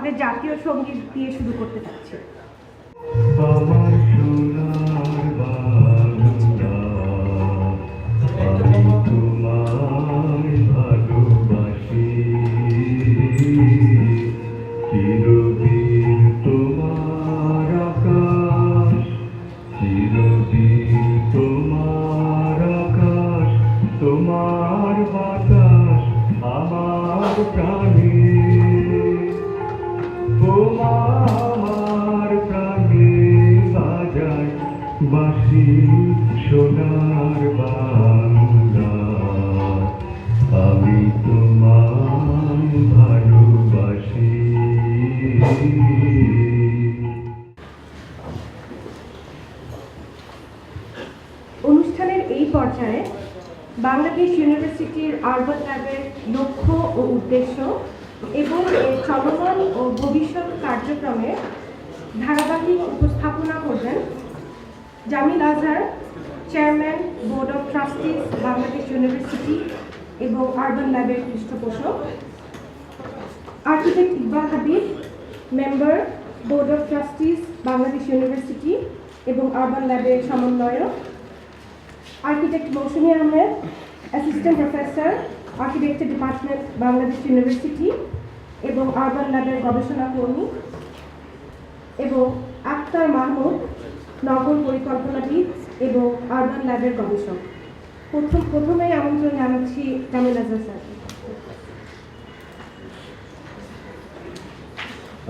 আমাদের জাতীয় সঙ্গীত দিয়ে শুরু করতে চাচ্ছি। আমার সোনার বাংলা, আমি তোমায় ভালোবাসি, চিরদিন তোমার আকাশ, চিরদিন তোমার আকাশ, তোমার বাতাস আমার প্রাণে, তোমার প্রাণে বাজায় বাঁশি সোনার বাংলা, আমি তোমায় ভালোবাসি। অনুষ্ঠানের এই পর্যায়ে বাংলাদেশ ইউনিভার্সিটির আরবান ল্যাবের লক্ষ্য ও উদ্দেশ্য এবং এর চলমান ও ভবিষ্যৎ কার্যক্রমের ধারাবাহিক উপস্থাপনা করবেন Jamil Azhar, chairman board of trustees Bangladesh university এবং আরবান ল্যাবের পৃষ্ঠপোষক, architect Iqbal Habib, member board of trustees Bangladesh university এবং আরবান ল্যাবের সমন্বয়ক, architect Mousumi Ahmed, assistant professor, architecture department Bangladesh university এবং আরবান ল্যাবের গবেষণা কর্মী, এবং আক্তার মাহমুদ, নগর পরিকল্পনাবিদ এবং আরবান ল্যাবের গবেষক। প্রথমেই আমন্ত্রণ জানাচ্ছি জামিল আজহার স্যারকে।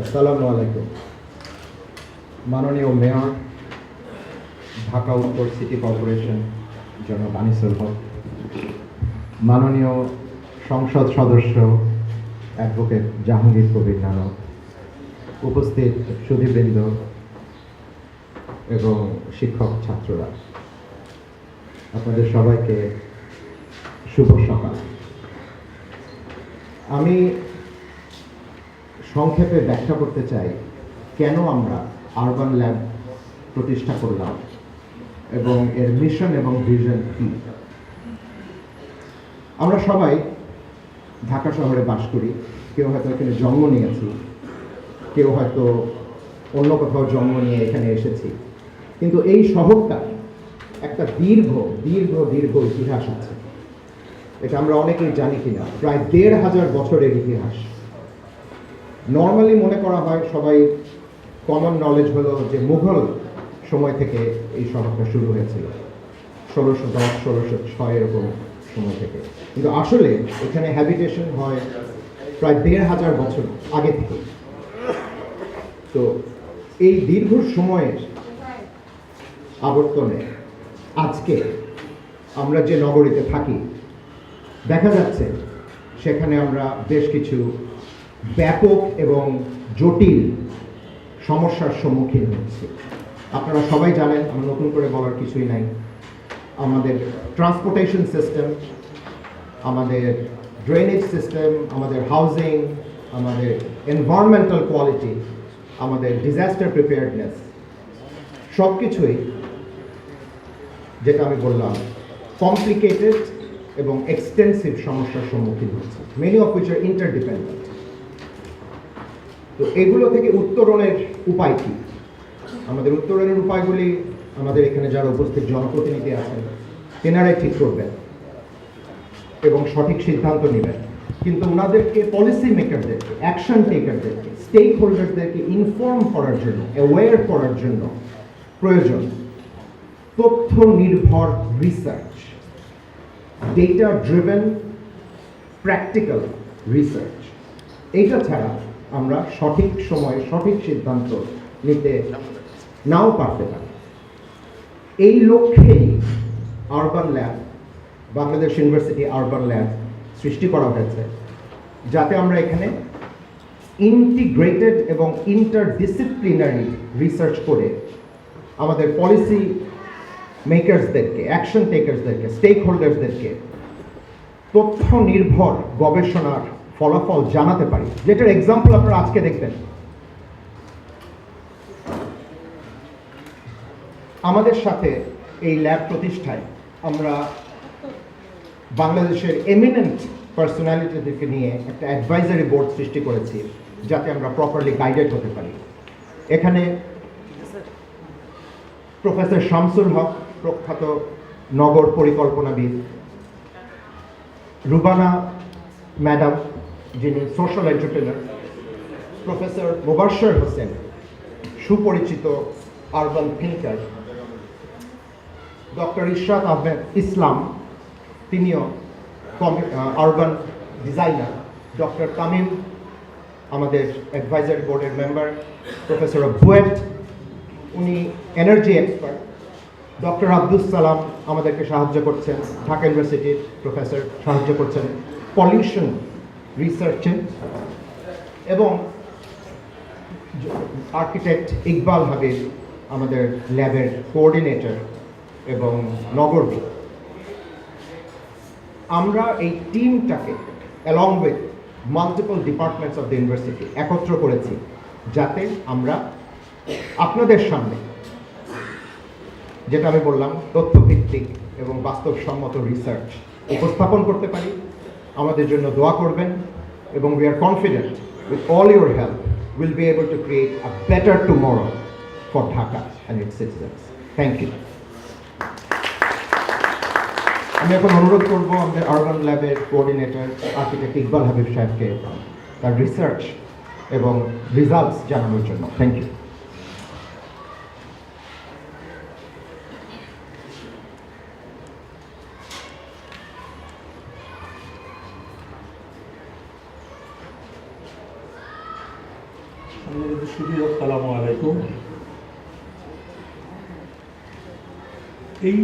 আসসালামু আলাইকুম। মাননীয় মেয়র, ঢাকা উত্তর সিটি কর্পোরেশন জনাব আনিসুল হক, মাননীয় সংসদ সদস্য অ্যাডভোকেট জাহাঙ্গীর কবির নানক, উপস্থিত সুধীবৃন্দ এবং শিক্ষক ছাত্ররা, আপনাদের সবাইকে শুভ সকাল। আমি সংক্ষেপে ব্যাখ্যা করতে চাই কেন আমরা আরবান ল্যাব প্রতিষ্ঠা করলাম এবং এর মিশন এবং ভিশন কি। আমরা সবাই ঢাকা শহরে বাস করি, কেউ হয়তো এখানে জন্ম নিয়েছি, কেউ হয়তো অন্য কোথাও জন্ম নিয়ে এখানে এসেছি, কিন্তু এই শহরটা একটা দীর্ঘ দীর্ঘ দীর্ঘ ইতিহাস আছে। এটা আমরা অনেকেই জানি কিনা, প্রায় ১৫০০ বছরের ইতিহাস। নর্মালি মনে করা হয়, সবাই কমন নলেজ হলো যে মুঘল সময় থেকে এই শহরটা শুরু হয়েছিল, ১৬১০, ১৬০৬ এরকম সময় থেকে, কিন্তু আসলে এখানে হ্যাবিটেশন হয় প্রায় ১৫০০ বছর আগে থেকে। তো এই দীর্ঘ সময়ের আবর্তনে আজকে আমরা যে নগরীতে থাকি, দেখা যাচ্ছে সেখানে আমরা বেশ কিছু ব্যাপক এবং জটিল সমস্যার সম্মুখীন হচ্ছি। আপনারা সবাই জানেন, আমার নতুন করে বলার কিছুই নাই। আমাদের ট্রান্সপোর্টেশন সিস্টেম, আমাদের ড্রেনেজ সিস্টেম, আমাদের হাউজিং, আমাদের এনভায়রনমেন্টাল কোয়ালিটি, আমাদের ডিজাস্টার প্রিপেয়ার্ডনেস, সব কিছুই যেটা আমি বললাম কমপ্লিকেটেড এবং এক্সটেন্সিভ সমস্যার সম্মুখীন হচ্ছে, many of which are interdependent. তো এগুলো থেকে উত্তরণের উপায় কী? আমাদের উত্তরণের উপায়গুলি আমাদের এখানে যারা উপস্থিত জনপ্রতিনিধি আছেন তেনারাই ঠিক করবেন এবং সঠিক সিদ্ধান্ত নেবেন, কিন্তু ওনাদেরকে, পলিসি মেকারদেরকে, অ্যাকশন টেকারদেরকে, স্টেক হোল্ডারদেরকে ইনফর্ম করার জন্য, অ্যাওয়্যার করার জন্য প্রয়োজন তথ্য নির্ভর research, data driven practical research. এইটা ছাড়া আমরা সঠিক সময়ে সঠিক সিদ্ধান্ত নিতে নাও পারতে পারি। এই লক্ষ্যেই urban lab, Bangladesh university urban lab সৃষ্টি করা হয়েছে, যাতে আমরা এখানে ইন্টিগ্রেটেড এবং ইন্টারডিসিপ্লিনারি রিসার্চ করে আমাদের পলিসি মেকার্সদেরকে, অ্যাকশন টেকার্সদেরকে, স্টেক হোল্ডার্সদেরকে তথ্য নির্ভর গবেষণার ফলাফল জানাতে পারি, যেটার এক্সাম্পল আপনারা আজকে দেখবেন। আমাদের সাথে এই ল্যাব প্রতিষ্ঠায় আমরা বাংলাদেশের এমিনেন্ট পার্সোনালিটিদেরকে নিয়ে একটা অ্যাডভাইজারি বোর্ড সৃষ্টি করেছি, যাতে আমরা প্রপারলি গাইডেড হতে পারি। এখানে প্রফেসর শামসুল হক, প্রখ্যাত নগর পরিকল্পনাবিদ, রুবানা ম্যাডাম যিনি social entrepreneur, professor Mubashar Hossain সুপরিচিত urban thinker, doctor Ishrat Ahmed Islam তিনিও আরবান ডিজাইনার, ডক্টর তামিম আমাদের অ্যাডভাইজারি বোর্ডের মেম্বার, প্রফেসর বুয়েট উনি energy expert, doctor Abdul Salam আমাদেরকে সাহায্য করছেন, ঢাকা ইউনিভার্সিটির প্রফেসর সাহায্য করছেন পলিউশন রিসার্চে, এবং আর্কিটেক্ট ইকবাল হাবিব আমাদের ল্যাবের কোঅর্ডিনেটর এবং নগরবিদ। আমরা এই টিমটাকে along with multiple departments of the university একত্র করেছি যাতে আমরা আপনাদের সামনে, যেটা আমি বললাম, তথ্যভিত্তিক এবং বাস্তবসম্মত রিসার্চ উপস্থাপন করতে পারি। আমাদের জন্য দোয়া করবেন এবং we are confident with all your help will be able to create a better tomorrow for Dhaka and its citizens. Thank you. আমি এখন অনুরোধ করব আমাদের আরবান ল্যাবের কোঅর্ডিনেটর আর্কিটেক্ট ইকবাল হাবিব সাহেবকে তার রিসার্চ এবং রেজাল্টস জানানোর জন্য। Thank you. আসসালামু আলাইকুম। এই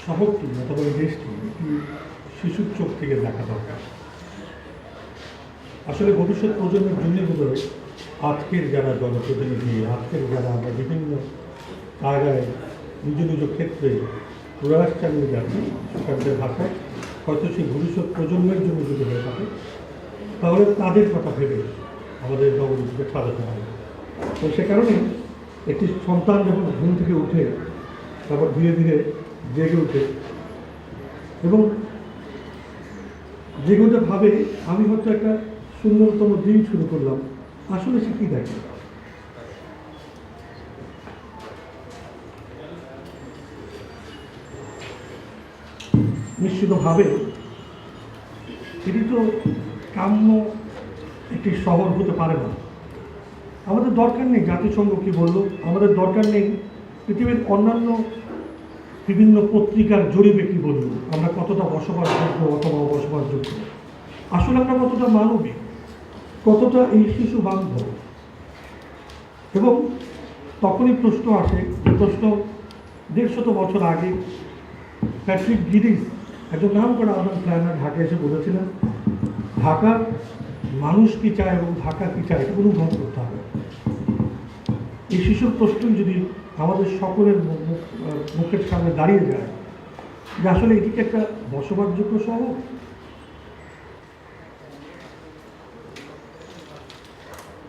শহরটি অথবা এই দেশটি একটি শিশুর চোখ থেকে দেখা দরকার। আসলে ভবিষ্যৎ প্রজন্মের জন্য বোধহয় আজকের যারা জনপ্রতিনিধি, আজকের যারা আমরা বিভিন্ন জায়গায় নিজ নিজ ক্ষেত্রে প্রয়াস চালিয়ে যাচ্ছি, শিক্ষকদের ভাষায় হয়তো সেই ভবিষ্যৎ প্রজন্মের জন্য যদি হয়ে থাকে তাহলে তাদের কথা ভেবে আমাদের নগরীকে সাজাতে হবে। তো সে কারণে একটি সন্তান যখন ঘুম থেকে উঠে তারপর ধীরে ধীরে জেগে উঠে এবং জেগে উঠে ভাবে আমি হয়তো একটা সুন্দরতম দিন শুরু করলাম, আসলে সে কী দেখে? নিশ্চিতভাবে এটি তো কাম্য একটি শহর হতে পারে না। আমাদের দরকার নেই জাতিসংঘ কী বলল, আমাদের দরকার নেই পৃথিবীর অন্যান্য বিভিন্ন পত্রিকার জরিপে কী বলল, আমরা কতটা বসবাসযোগ্য অথবা অবসবাসযোগ্য। আসলে আমরা কতটা মানবিক, কতটা এই শিশু বান্ধব। এবং তখনই প্রশ্ন আসে, যে প্রশ্ন 150 বছর আগে প্যাট্রিক গিরিস, একজন নাম করা আরবান প্ল্যানার, ঢাকা এসে বলেছিলেন ঢাকার মানুষ কী চায় এবং ঢাকা কী চায় এটা অনুভব করতে হবে। এই শিশুর প্রশ্নই যদি আমাদের সকলের মুখের সামনে দাঁড়িয়ে যায় যে আসলে এটিকে একটা বসবাসযোগ্য শহর।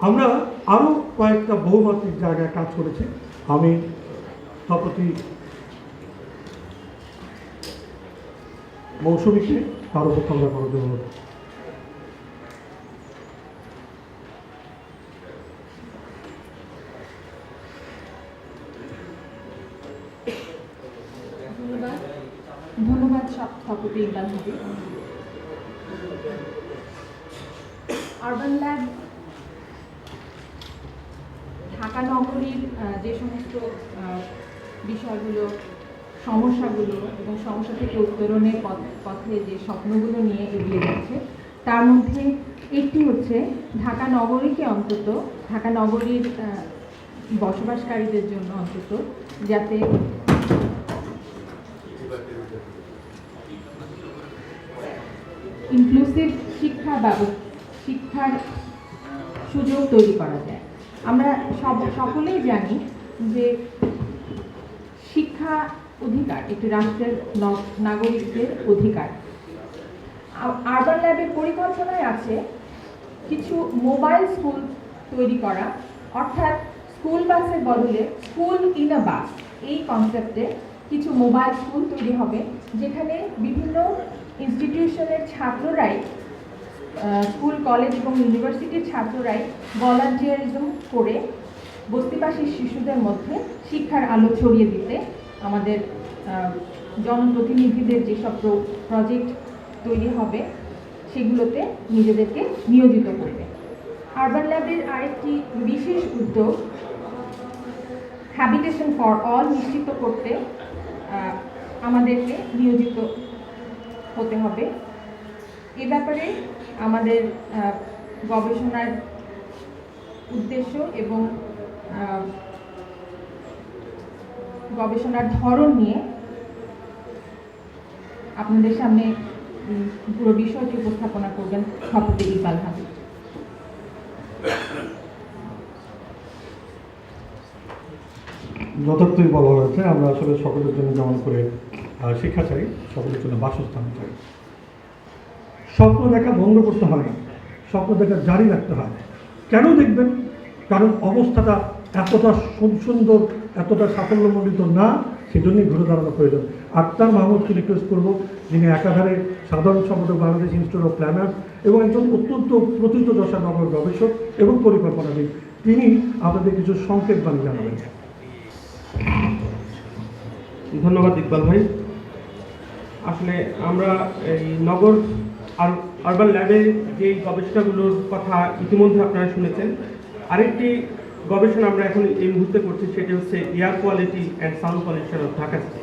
আমরা আরও কয়েকটা বহুমাত্রিক জায়গায় কাজ করেছি। আমি সম্প্রতি মৌসুমীকে তার উপস্থাপনা করার জন্য ধন্যবাদ সভাপতি ইকবাল হাবিব। আরবান ল্যাব ঢাকা নগরীর যে সমস্ত বিষয়গুলো, সমস্যাগুলো এবং সমস্যা থেকে উত্তরণের পথে যে স্বপ্নগুলো নিয়ে এগিয়ে যাচ্ছে, তার মধ্যে একটি হচ্ছে ঢাকা নগরীকে অন্তত, ঢাকা নগরীর বসবাসকারীদের জন্য অন্তত যাতে ইনক্লুসিভ শিক্ষার সুযোগ তৈরি করা যায়। আমরা সকলেই জানি যে শিক্ষা অধিকার একটি রাষ্ট্রের নাগরিকদের অধিকার। আরবান ল্যাবের পরিকল্পনায় আছে কিছু মোবাইল স্কুল তৈরি করা, অর্থাৎ স্কুল বাসের বদলে স্কুল ইন আ বাস, এই কনসেপ্টে কিছু মোবাইল স্কুল তৈরি হবে, যেখানে বিভিন্ন ইনস্টিটিউশনের ছাত্ররাই স্কুল, কলেজ এবং ইউনিভার্সিটির ছাত্ররাই ভলান্টিয়ারিজম করে বস্তিবাসী শিশুদের মধ্যে শিক্ষার আলো ছড়িয়ে দিতে আমাদের জনপ্রতিনিধিদের যেসব প্রজেক্ট তৈরি হবে সেগুলোতে নিজেদেরকে নিয়োজিত করবে। আরবান ল্যাবের আরেকটি বিশেষ উদ্যোগ হ্যাবিটেশন ফর অল নিশ্চিত করতে আমাদেরকে নিয়োজিত হতে হবে। এ ব্যাপারে আমাদের গবেষণার উদ্দেশ্য এবং গবেষণার ধরন নিয়ে আপনাদের সামনে পুরো বিষয়টি উপস্থাপনা করবেন স্থপতি ইকবাল হাবিব। যথার্থই বলা হয়েছে, আমরা আসলে সকলের জন্য যেমন করে শিক্ষা চাই, সকলের জন্য বাসস্থান চাই। স্বপ্ন দেখা বন্ধ করতে হয় না, স্বপ্ন দেখা জারি রাখতে হয়। কেন দেখবেন? কারণ অবস্থাটা এতটা সুন্দর, এতটা সাফল্যমণ্ডিত না, সেজন্যই ঘুরে দাঁড়ানো প্রয়োজন। আক্তার মাহমুদকে রিকোয়েস্ট করব, যিনি একাধারে সাধারণ সম্পাদক বাংলাদেশ ইনস্টিটিউট অফ প্ল্যানার এবং একজন অত্যন্ত প্রথিতযশা নগর গবেষক এবং পরিকল্পনাবিদ, তিনি আপনাদের কিছু সংকেত বাণী জানাবেন। ধন্যবাদ ইকবাল ভাই। আসলে আমরা এই নগর আরবান ল্যাবের যে গবেষণাগুলোর কথা ইতিমধ্যে আপনারা শুনেছেন, আরেকটি গবেষণা আমরা এখন এই মুহূর্তে করছি, সেটি হচ্ছে air quality and sound pollution of Dhaka city.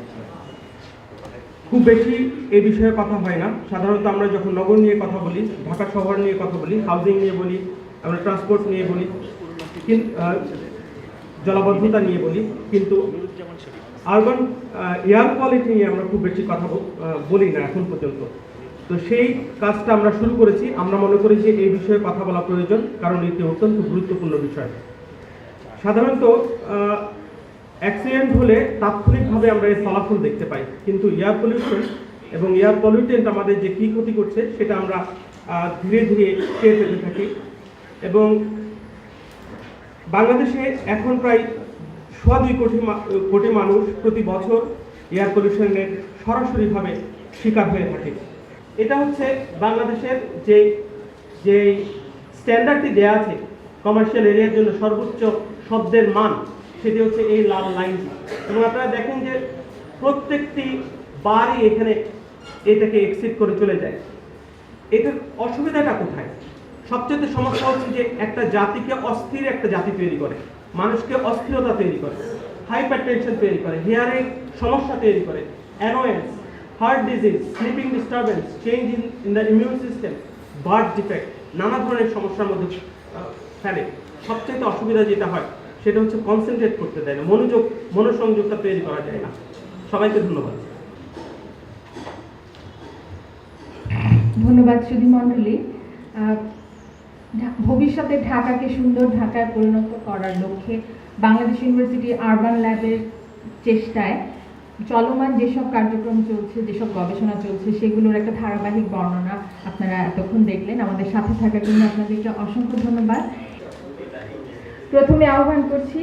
খুব বেশি এই বিষয়ে কথা হয় না। সাধারণত আমরা যখন নগর নিয়ে কথা বলি, ঢাকা শহর নিয়ে কথা বলি, হাউজিং নিয়ে বলি, আমরা ট্রান্সপোর্ট নিয়ে বলি, কিন্তু জলাবদ্ধতা নিয়ে বলি, কিন্তু আরবান এয়ার কোয়ালিটি নিয়ে আমরা খুব বেশি কথা বলি না এখন পর্যন্ত। তো সেই কাজটা আমরা শুরু করেছি। আমরা মনে করি যে এই বিষয়ে কথা বলা প্রয়োজন, কারণ এটি অত্যন্ত গুরুত্বপূর্ণ বিষয়। সাধারণত অ্যাক্সিডেন্ট হলে তাৎক্ষণিকভাবে আমরা এর ফলাফল দেখতে পাই, কিন্তু এয়ার পলিউশন এবং এয়ার পলিউটেন্ট আমাদের যে কী ক্ষতি করছে সেটা আমরা ধীরে ধীরে টের পেতে থাকি। এবং বাংলাদেশে এখন প্রায় 2.25 কোটি মানুষ প্রতি বছর এয়ার পলিউশনের সরাসরিভাবে শিকার হয়ে থাকে। এটা হচ্ছে বাংলাদেশের যে স্ট্যান্ডার্ডটি দেওয়া আছে কমার্শিয়াল এরিয়ার জন্য সর্বোচ্চ শব্দের মান, সেটি হচ্ছে এই লাল লাইনটি। এবং আপনারা দেখেন যে প্রত্যেকটি বারই এখানে এটাকে এক্সিড করে চলে যায়। এটার অসুবিধাটা কোথায়? সবচেয়ে সমস্যা হচ্ছে যে একটা জাতিকে অস্থির একটা জাতি তৈরি করে, মানুষকে অস্থিরতা তৈরি করে, হাইপার টেনশন তৈরি করে, হিয়ারিং সমস্যা তৈরি করে, annoyance, heart disease, sleeping disturbance, change in the immune system, birth defect, নানা ধরনের সমস্যার মধ্যে ফেলে। সবচেয়ে অসুবিধা যেটা হয় সেটা হচ্ছে কনসেন্ট্রেট করতে দেয় না, মনোসংযোগটা তৈরি করা যায় না। সবাইকে ধন্যবাদ। ধন্যবাদ সুধী মণ্ডলী। ভবিষ্যতে ঢাকাকে সুন্দর ঢাকায় পরিণত করার লক্ষ্যে বাংলাদেশ ইউনিভার্সিটি আরবান ল্যাবের চেষ্টায় চলমান যেসব কার্যক্রম চলছে, যেসব গবেষণা চলছে, সেগুলোর একটা ধারাবাহিক বর্ণনা আপনারা এতক্ষণ দেখলেন। আমাদের সাথে থাকার জন্য আপনাদেরকে অসংখ্য ধন্যবাদ। প্রথমে আহ্বান করছি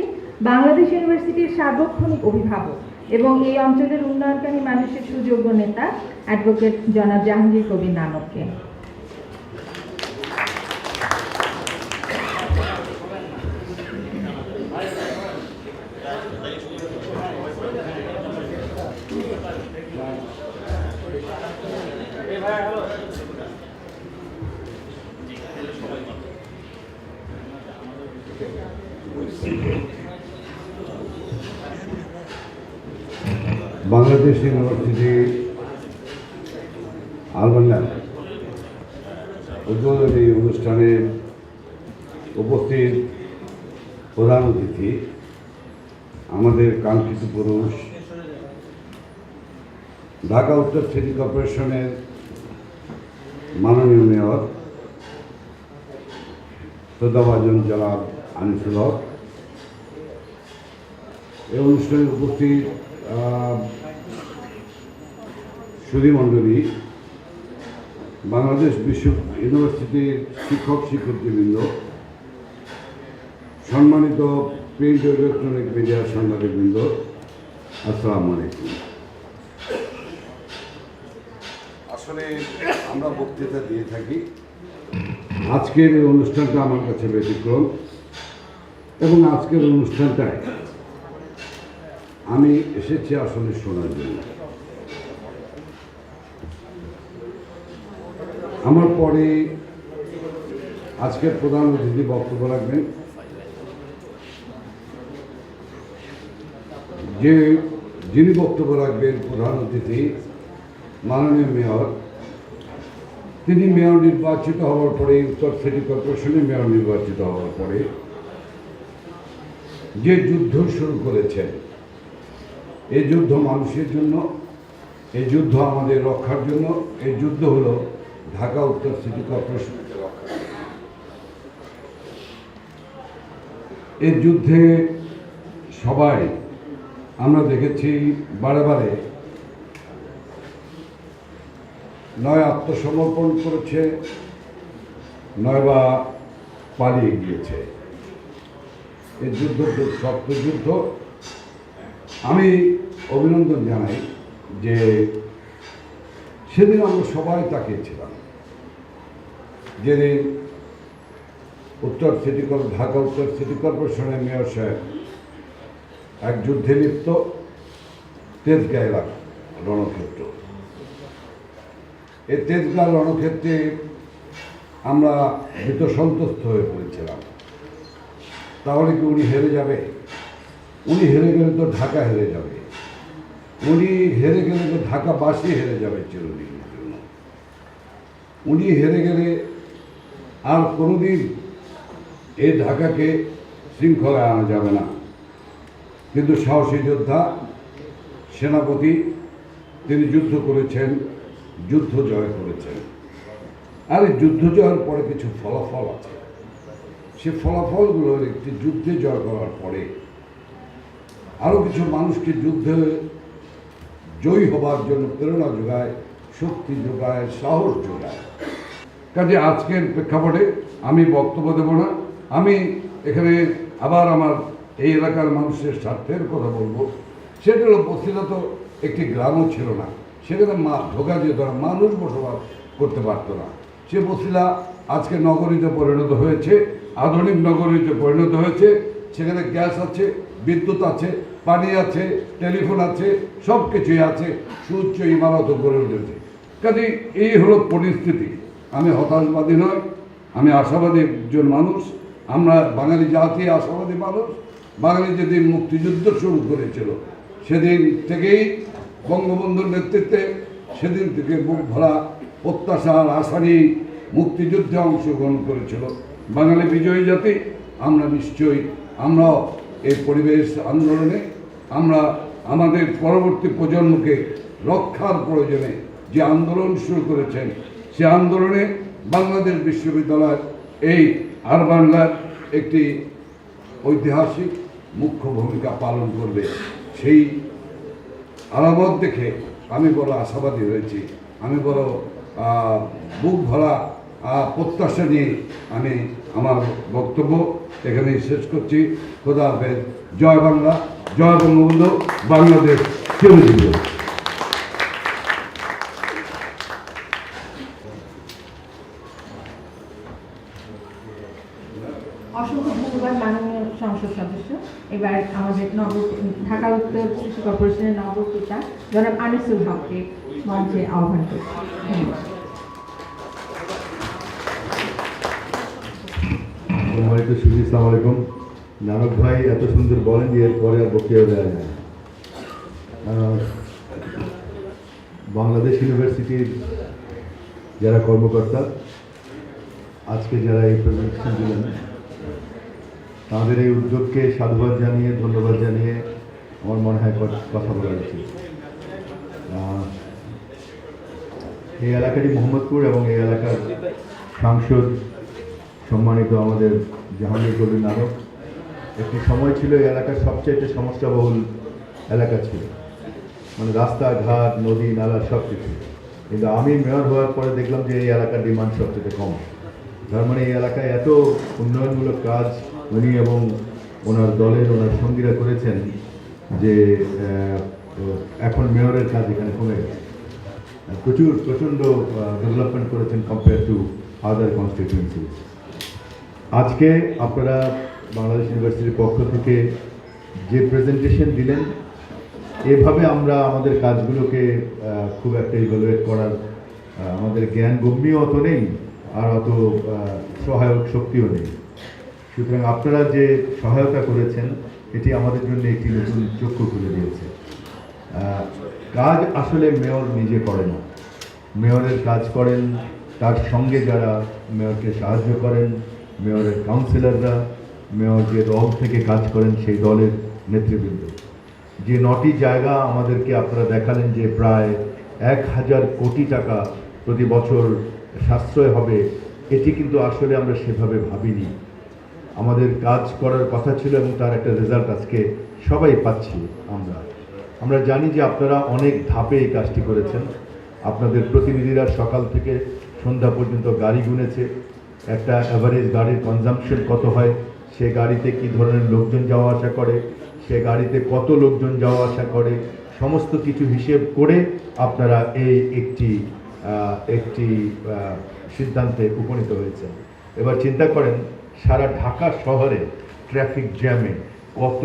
বাংলাদেশ ইউনিভার্সিটির সার্বক্ষণিক অভিভাবক এবং এই অঞ্চলের উন্নয়নকারী মানুষের সুযোগ্য নেতা অ্যাডভোকেট জনাব Jahangir Kabir নানককে। Bangladesh university urban lab উদ্বোধনী অনুষ্ঠানে উপস্থিত প্রধান অতিথি, আমাদের কাঙ্ক্ষিত পুরুষ, ঢাকা উত্তর সিটি কর্পোরেশনের মাননীয় মেয়র শ্রদ্ধাভাজন জনাব আনিসুল হক, এই অনুষ্ঠানে উপস্থিত সুধীমণ্ডলী, বাংলাদেশ বিশ্ব ইউনিভার্সিটির শিক্ষক শিক্ষার্থীবৃন্দ, সম্মানিত প্রিন্ট ও ইলেকট্রনিক মিডিয়ার সাংবাদিকবৃন্দ, আসসালামু আলাইকুম। আসলে আমরা বক্তৃতা দিয়ে থাকি আজকের এই অনুষ্ঠানটা আমার কাছে ব্যতিক্রম এবং আজকের অনুষ্ঠানটায় আমি এসেছি আসলে শোনার জন্য। আমার পরে আজকের প্রধান অতিথি বক্তব্য রাখবেন, যিনি বক্তব্য রাখবেন প্রধান অতিথি মাননীয় মেয়র। তিনি মেয়র নির্বাচিত হওয়ার পরে, উত্তর সিটি কর্পোরেশনের মেয়র নির্বাচিত হওয়ার পরে যে যুদ্ধ শুরু করেছেন, এই যুদ্ধ মানুষের জন্য, এই যুদ্ধ আমাদের রক্ষার জন্য, এই যুদ্ধ হলো ঢাকা উত্তর সিটি কর্পোরেশনকে রক্ষা। এই যুদ্ধে সবাই আমরা দেখেছি বারে বারে নয় আত্মসমর্পণ করেছে, নয়বা পালিয়ে গিয়েছে। এই যুদ্ধ শক্ত যুদ্ধ। আমি অভিনন্দন জানাই যে সেদিন আমরা সবাই তাকিয়েছিলাম, যেদিন ঢাকা উত্তর সিটি কর্পোরেশনের মেয়র সাহেব এক যুদ্ধে লিপ্ত, তেজগাঁ এলাকা রণক্ষেত্র। এই তেজগাঁ রণক্ষেত্রে আমরা ভীত সন্তুষ্ট হয়ে পড়েছিলাম, তাহলে কি উনি হেরে যাবে? উনি হেরে গেলে তো ঢাকা হেরে যাবে, উনি হেরে গেলে তো ঢাকাবাসী হেরে যাবে চিরদিনের জন্য। উনি হেরে গেলে আর কোনোদিন এই ঢাকাকে শৃঙ্খলায় আনা যাবে না। কিন্তু সাহসী যোদ্ধা, সেনাপতি, তিনি যুদ্ধ করেছেন, যুদ্ধ জয় করেছেন। আর এই যুদ্ধ জয়ের পরে কিছু ফলাফল আছে। সে ফলাফলগুলোর একটি যুদ্ধে জয় করার পরে আরও কিছু মানুষকে যুদ্ধে জয়ী হবার জন্য প্রেরণা যোগায়, শক্তি যোগায়, সাহস যোগায়। কাজে আজকের প্রেক্ষাপটে আমি বক্তব্য দেব না। আমি এখানে আবার আমার এই এলাকার মানুষের স্বার্থের কথা বলবো। সেটা হলো, বসিলা তো একটি গ্রামও ছিল না, সেখানে ঢোকা যেত না, মানুষ বসবাস করতে পারত না। সে বসিলা আজকে নগরীতে পরিণত হয়েছে, আধুনিক নগরীতে পরিণত হয়েছে। সেখানে গ্যাস আছে, বিদ্যুৎ আছে, পানি আছে, টেলিফোন আছে, সব কিছুই আছে, সুউচ্চ ইমারতও গড়ে উঠেছে। কাজে এই হলো পরিস্থিতি। আমি হতাশবাদী নয়, আমি আশাবাদী একজন মানুষ। আমরা বাঙালি জাতি আশাবাদী মানুষ। বাঙালি যেদিন মুক্তিযুদ্ধ শুরু করেছিল, সেদিন থেকেই বঙ্গবন্ধুর নেতৃত্বে, সেদিন থেকে বুক ভরা প্রত্যাশার আশা নিয়ে মুক্তিযুদ্ধে অংশগ্রহণ করেছিল বাঙালি বিজয়ী জাতি। আমরা নিশ্চয়ই আমরাও এই পরিবেশ আন্দোলনে, আমরা আমাদের পরবর্তী প্রজন্মকে রক্ষার প্রয়োজনে যে আন্দোলন শুরু করেছেন, সে আন্দোলনে বাংলাদেশ বিশ্ববিদ্যালয় এই আরবান ল্যাব একটি ঐতিহাসিক মুখ্য ভূমিকা পালন করবে। সেই আলামত দেখে আমি বড় আশাবাদী হয়েছি। আমি বড় বুক ভরা প্রত্যাশা নিয়ে আমি আমার বক্তব্য এখানেই শেষ করছি। খোদা হাফেজ। জয় বাংলা, জয় বঙ্গবন্ধু, বাংলাদেশ চিরজীবী। অসংখ্য ধন্যবাদ মাননীয় সংসদ সদস্য। এবার আমাদের ঢাকা উত্তর সিটি কর্পোরেশনের নবপিতা জনাব আনিসুল হককে মঞ্চে আহ্বান করছি। ধন্যবাদ। সম্মানিত সুধী, আসসালামু আলাইকুম। নানক ভাই এত সুন্দর বলেন যে এরপরে আর বক্তব্য দেওয়া যায় না। বাংলাদেশ ইউনিভার্সিটির যারা কর্মকর্তা, আজকে যারা এই প্রেজেন্টেশন দিলেন, তাদের এই উদ্যোগকে সাধুবাদ জানিয়ে, ধন্যবাদ জানিয়ে আমার মনে হয় কথা বলা উচিত। এই এলাকাটি মোহাম্মদপুর এবং এই এলাকার সাংসদ সম্মানিত আমাদের জাহাঙ্গীর কবির নানক। একটি সময় ছিল এই এলাকার সবচেয়ে সমস্যাবহুল এলাকা ছিল, মানে রাস্তাঘাট, নদী নালা সব কিছু। কিন্তু আমি মেয়র হওয়ার পরে দেখলাম যে এই এলাকার ডিমান্ড সবচেয়ে কম। তার মানে এই এলাকায় এত উন্নয়নমূলক কাজ উনি এবং ওনার দলের ওনার সঙ্গীরা করেছেন যে এখন মেয়রের কাজ এখানে কমে গেছে। প্রচণ্ড ডেভেলপমেন্ট করেছেন কম্পেয়ার টু other constituencies. আজকে আপনারা বাংলাদেশ ইউনিভার্সিটির পক্ষ থেকে যে প্রেজেন্টেশন দিলেন, এভাবে আমরা আমাদের কাজগুলোকে খুব একটা ইভ্যালুয়েট করার আমাদের জ্ঞান গম্যও অত নেই, আর অত সহায়ক শক্তিও নেই। সুতরাং আপনারা যে সহায়তা করেছেন এটি আমাদের জন্য একটি নতুন চক্ষু খুলে দিয়েছে। কাজ আসলে মেয়র নিজে করে না, মেয়রের কাজ করেন তার সঙ্গে যারা মেয়রকে সাহায্য করেন, মেয়রের কাউন্সিলররা, মেয়র যে দল থেকে কাজ করেন সেই দলের নেতৃবৃন্দ। যে 9টি জায়গা আমাদেরকে আপনারা দেখালেন যে প্রায় 1000 কোটি টাকা প্রতি বছর সাশ্রয় হবে, এটি কিন্তু আসলে আমরা সেভাবে ভাবিনি। আমাদের কাজ করার কথা ছিল এবং তার একটা রেজাল্ট আজকে সবাই পাচ্ছি। আমরা জানি যে আপনারা অনেক ধাপে এই কাজটি করেছেন। আপনাদের প্রতিনিধিরা সকাল থেকে সন্ধ্যা পর্যন্ত গাড়ি গুনেছে, একটা অ্যাভারেজ গাড়ির কনজাম্পশন কত হয়, সে গাড়িতে কী ধরনের লোকজন যাওয়া আসা করে, সে গাড়িতে কত লোকজন যাওয়া আসা করে, সমস্ত কিছু হিসেব করে আপনারা এই একটি সিদ্ধান্তে উপনীত হয়েছেন। এবার চিন্তা করেন সারা ঢাকা শহরে ট্রাফিক জ্যামে কত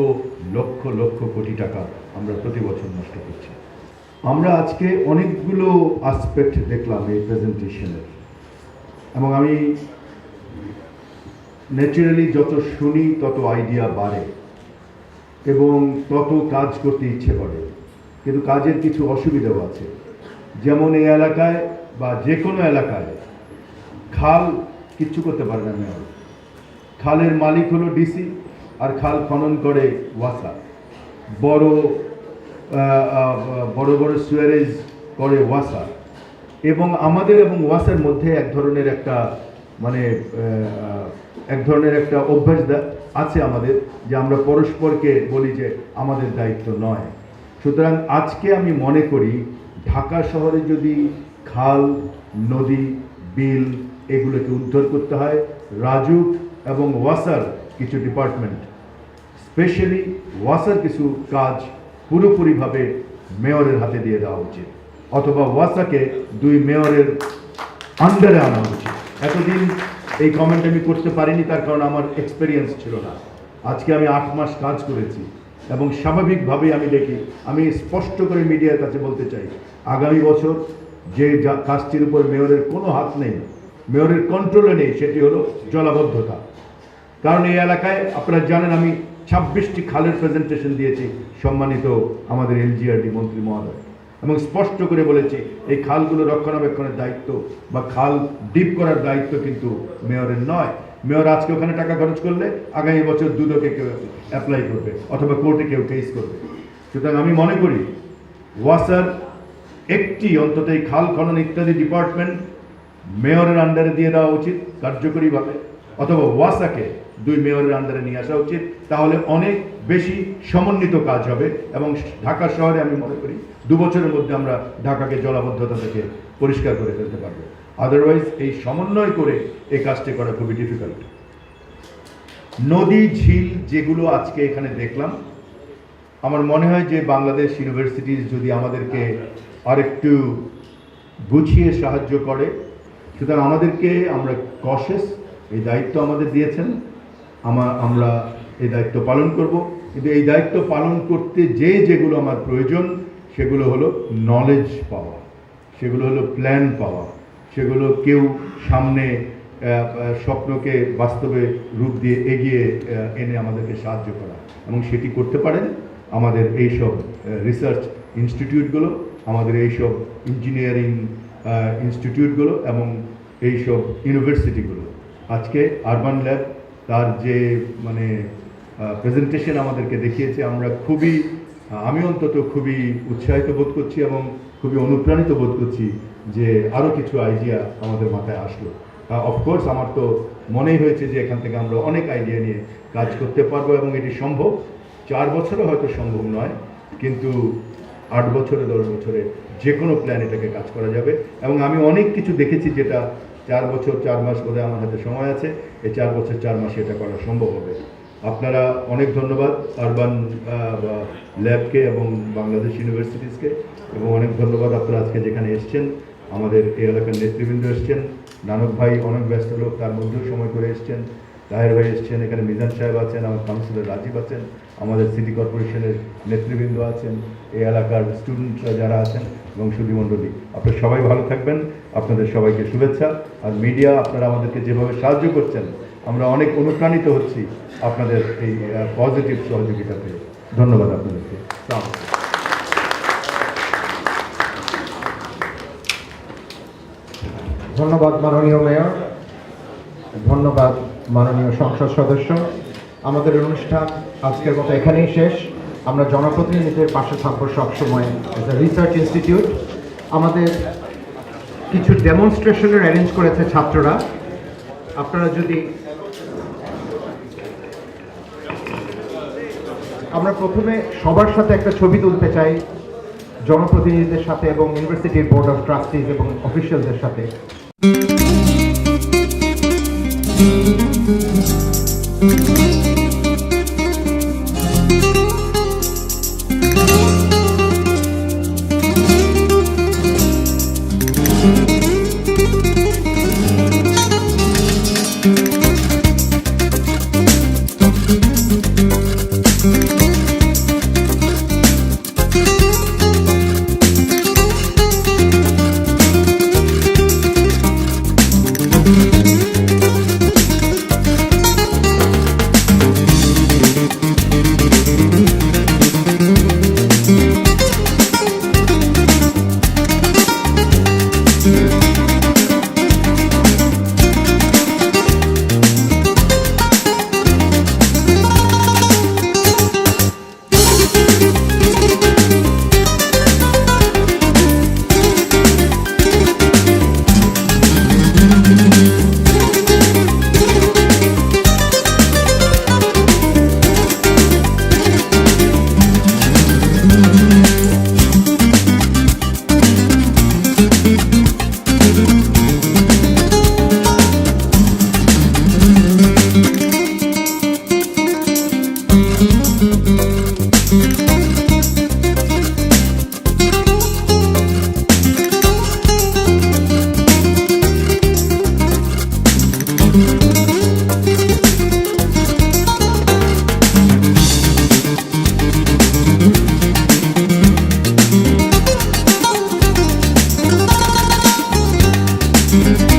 লক্ষ লক্ষ কোটি টাকা আমরা প্রতি বছর নষ্ট করছি। আমরা আজকে অনেকগুলো আসপেক্ট দেখলাম এই প্রেজেন্টেশনের, এবং আমি ন্যাচারালি যত শুনি তত আইডিয়া বাড়ে এবং তত কাজ করতে ইচ্ছে করে, কিন্তু কাজের কিছু অসুবিধাও আছে। যেমন এই এলাকায় বা যে কোনো এলাকায় খাল কিচ্ছু করতে পারে না মেয়র। খালের মালিক হলো ডিসি, আর খাল খনন করে ওয়াসা। বড় বড় সুয়ারেজ করে ওয়াসা, এবং আমাদের এবং ওয়াসার মধ্যে এক ধরনের একটা অভ্যাস আছে আমাদের, যে আমরা পরস্পরকে বলি যে আমাদের দায়িত্ব নয়। সুতরাং আজকে আমি মনে করি ঢাকা শহরে যদি খাল, নদী, বিল এগুলোকে উদ্ধার করতে হয়, রাজুক এবং ওয়াসার কিছু ডিপার্টমেন্ট, স্পেশালি ওয়াসার কিছু কাজ পুরোপুরিভাবে মেয়রের হাতে দিয়ে দেওয়া উচিত, অথবা ওয়াসাকে 2 মেয়রের আন্ডারে আনা উচিত। এতদিন এই কমেন্ট আমি করতে পারিনি, তার কারণ আমার এক্সপেরিয়েন্স ছিল না। আজকে আমি 8 মাস কাজ করেছি এবং স্বাভাবিকভাবেই আমি দেখি, আমি স্পষ্ট করে মিডিয়ার কাছে বলতে চাই, আগামী বছর যে কাজটির উপর মেয়রের কোনো হাত নেই, মেয়রের কন্ট্রোলে নেই, সেটি হলো জলাবদ্ধতা। কারণ এই এলাকায় আপনারা জানেন আমি 26টি খালের প্রেজেন্টেশন দিয়েছি সম্মানিত আমাদের এলজিআরডি মন্ত্রী মহোদয়, এবং স্পষ্ট করে বলেছি এই খালগুলো রক্ষণাবেক্ষণের দায়িত্ব বা খাল ডিপ করার দায়িত্ব কিন্তু মেয়রের নয়। মেয়র আজকে ওখানে টাকা খরচ করলে আগামী বছর দুদকে কেউ অ্যাপ্লাই করবে অথবা কোর্টে কেউ কেস করবে। সুতরাং আমি মনে করি ওয়াসার একটি অন্তত এই খাল খনন ইত্যাদি ডিপার্টমেন্ট মেয়রের আন্ডারে দিয়ে দেওয়া উচিত কার্যকরীভাবে, অথবা ওয়াসাকে 2 মেয়রের আন্ডারে নিয়ে আসা উচিত। তাহলে অনেক বেশি সমন্বিত কাজ হবে এবং ঢাকা শহরে আমি মনে করি 2 বছরের মধ্যে আমরা ঢাকাকে জলাবদ্ধতা থেকে পরিষ্কার করে ফেলতে পারবো। আদারওয়াইজ এই সমন্বয় করে এই কাজটি করা খুবই ডিফিকাল্ট। নদী, ঝিল যেগুলো আজকে এখানে দেখলাম, আমার মনে হয় যে বাংলাদেশ ইউনিভার্সিটিজ যদি আমাদেরকে আরেকটু গুছিয়ে সাহায্য করে, সুতরাং আমরা কশেস, এই দায়িত্ব আমাদের দিয়েছেন, আমরা এই দায়িত্ব পালন করব। কিন্তু এই দায়িত্ব পালন করতে যেগুলো আমার প্রয়োজন, সেগুলো হলো নলেজ পাওয়া, সেগুলো হলো প্ল্যান পাওয়া, সেগুলো কেউ সামনে স্বপ্নকে বাস্তবে রূপ দিয়ে এগিয়ে এনে আমাদেরকে সাহায্য করা, এবং সেটি করতে পারেন আমাদের এইসব রিসার্চ ইনস্টিটিউটগুলো, আমাদের এইসব ইঞ্জিনিয়ারিং ইনস্টিটিউটগুলো এবং এইসব ইউনিভার্সিটিগুলো। আজকে আরবান ল্যাব তার যে প্রেজেন্টেশন আমাদেরকে দেখিয়েছে, আমি অন্তত খুবই উৎসাহিত বোধ করছি এবং খুবই অনুপ্রাণিত বোধ করছি যে আরও কিছু আইডিয়া আমাদের মাথায় আসলো। অফকোর্স আমার তো মনেই হয়েছে যে এখান থেকে আমরা অনেক আইডিয়া নিয়ে কাজ করতে পারবো এবং এটি সম্ভব। 4 বছরে হয়তো সম্ভব নয়, কিন্তু 8 বছরে 10 বছরে যে কোনো প্ল্যান এটাকে কাজ করা যাবে। এবং আমি অনেক কিছু দেখেছি যেটা 4 বছর 4 মাস করে আমার হাতে সময় আছে, এই 4 বছর 4 মাসে এটা করা সম্ভব হবে। আপনারা অনেক ধন্যবাদ আরবান ল্যাবকে এবং বাংলাদেশ ইউনিভার্সিটিজকে, এবং অনেক ধন্যবাদ আপনারা আজকে যেখানে এসছেন, আমাদের এই এলাকার নেতৃবৃন্দ এসছেন, নানক ভাই অনেক ব্যস্ত লোক, তার মধ্যেও সময় করে এসছেন। তাহের ভাই এসছেন, এখানে মিজান সাহেব আছেন, আমার কাউন্সিলর রাজীব আছেন, আমাদের সিটি কর্পোরেশনের নেতৃবৃন্দ আছেন, এই এলাকার স্টুডেন্টরা যারা আছেন এবং সুধীমণ্ডলী, আপনারা সবাই ভালো থাকবেন। আপনাদের সবাইকে শুভেচ্ছা। আর মিডিয়া, আপনারা আমাদেরকে যেভাবে সাহায্য করছেন, আমরা অনেক অনুপ্রাণিত হচ্ছি আপনাদের এই পজিটিভ সহযোগিতা পেয়ে। ধন্যবাদ আপনাদেরকে। ধন্যবাদ মাননীয় মেয়র, ধন্যবাদ মাননীয় সংসদ সদস্য। আমাদের অনুষ্ঠান আজকের মতো এখানেই শেষ। আমরা জনপ্রতিনিধিদের পাশে থাকবো সবসময়। এজ এ রিসার্চ ইনস্টিটিউট আমাদের কিছু ডেমনস্ট্রেশনের অ্যারেঞ্জ করেছে ছাত্ররা। আপনারা যদি, আমরা প্রথমে সবার সাথে একটা ছবি তুলতে চাই, জনপ্রতিনিধিদের সাথে এবং ইউনিভার্সিটির বোর্ড অফ ট্রাস্টিজ এবং অফিসিয়ালদের সাথে। Thank you.